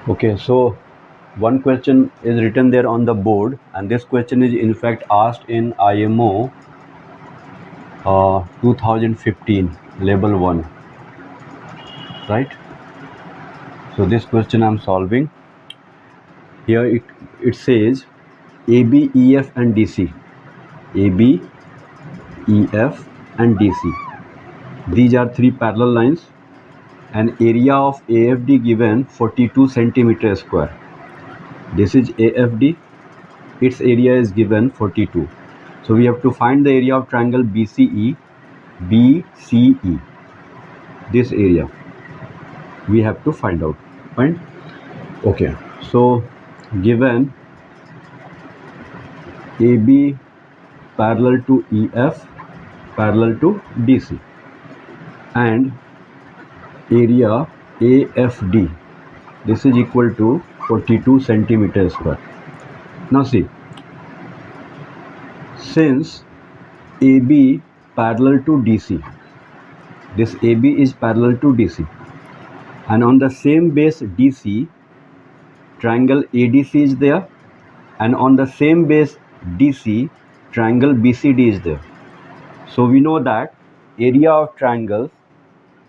Okay, so one question is written there on the board, and this question is in fact asked in IMO 2015, level 1, right? So this question I'm solving. Here it says AB, EF, and DC. AB, EF, and DC. These are three parallel lines, and area of AFD given 42 centimeter square. This is AFD. Its area is given 42. So we have to find the area of triangle BCE. BCE. This area we have to find out. Fine. Okay. So given AB parallel to EF parallel to DC, and area AFD, this is equal to 42 centimeter square. Now see, since AB parallel to DC, this AB is parallel to DC, and on the same base DC, triangle ADC is there, and on the same base DC, triangle BCD is there. So we know that area of triangles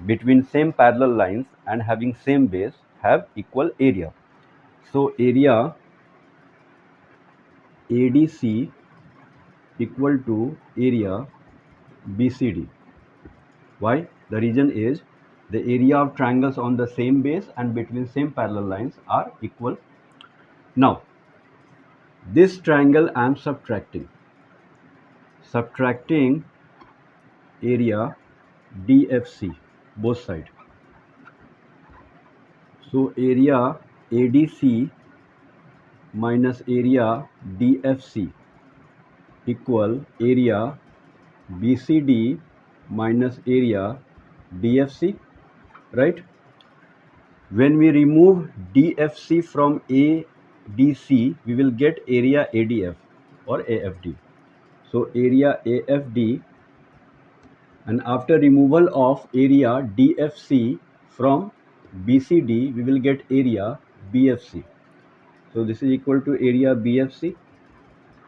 between same parallel lines and having same base have equal area. So area ADC equal to area BCD. Why? The reason is the area of triangles on the same base and between same parallel lines are equal. Now, this triangle I am subtracting area DFC, both sides. So area ADC minus area DFC equal area BCD minus area DFC, right? When we remove DFC from ADC, we will get area ADF or AFD. So area AFD, and after removal of area DFC from BCD, we will get area BFC. So this is equal to area BFC,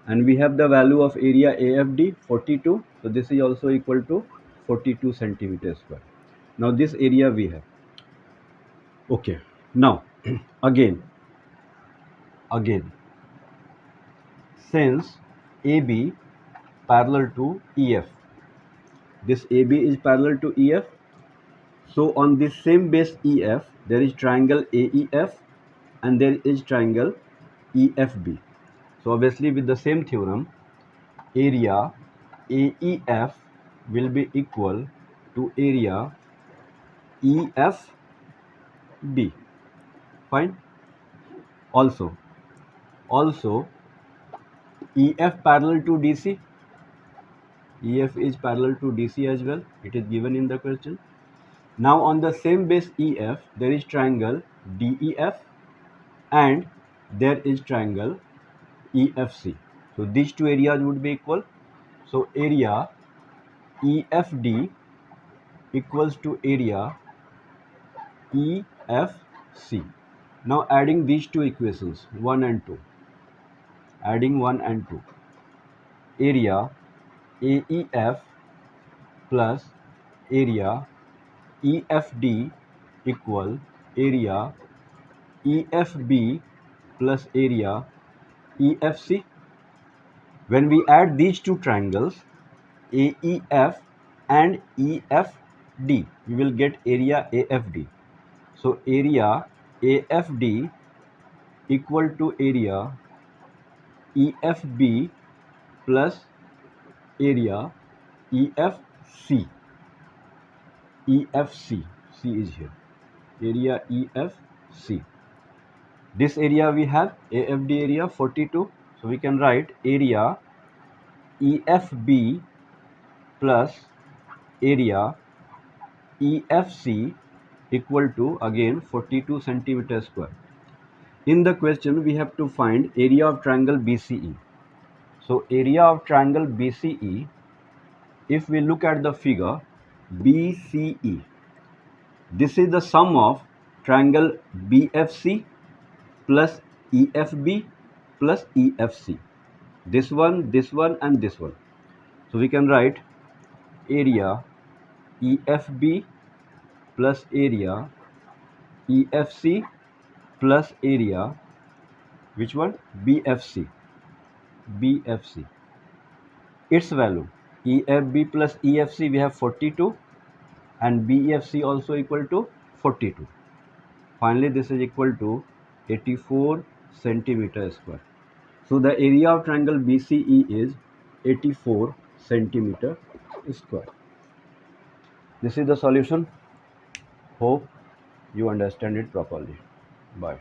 and we have the value of area AFD 42. So this is also equal to 42 centimeter square. Now this area we have. Okay. Now again, since AB parallel to EF, this AB is parallel to EF. So on this same base EF, there is triangle AEF and there is triangle EFB. So obviously with the same theorem, area AEF will be equal to area EFB. Fine. Also EF parallel to DC. EF is parallel to DC as well. It is given in the question. Now on the same base EF, there is triangle DEF and there is triangle EFC. So these two areas would be equal. So area EFD equals to area EFC. Now adding these two equations, 1 and 2. Adding 1 and 2. Area AEF plus area EFD equal area EFB plus area EFC. When we add these two triangles, AEF and EFD, we will get area AFD. So area AFD equal to area EFB plus area EFC. EFC, C is here. Area EFC. This area we have AFD area 42. So we can write area EFB plus area EFC equal to again 42 centimeter square. In the question we have to find area of triangle BCE. So area of triangle BCE, if we look at the figure BCE, this is the sum of triangle BFC plus EFB plus EFC. This one, and this one. So we can write area EFB plus area EFC plus area, which one? BFC. BFC. Its value EFB plus EFC, we have 42, and BFC also equal to 42. Finally, this is equal to 84 centimeter square. So the area of triangle BCE is 84 centimeter square. This is the solution. Hope you understand it properly. Bye.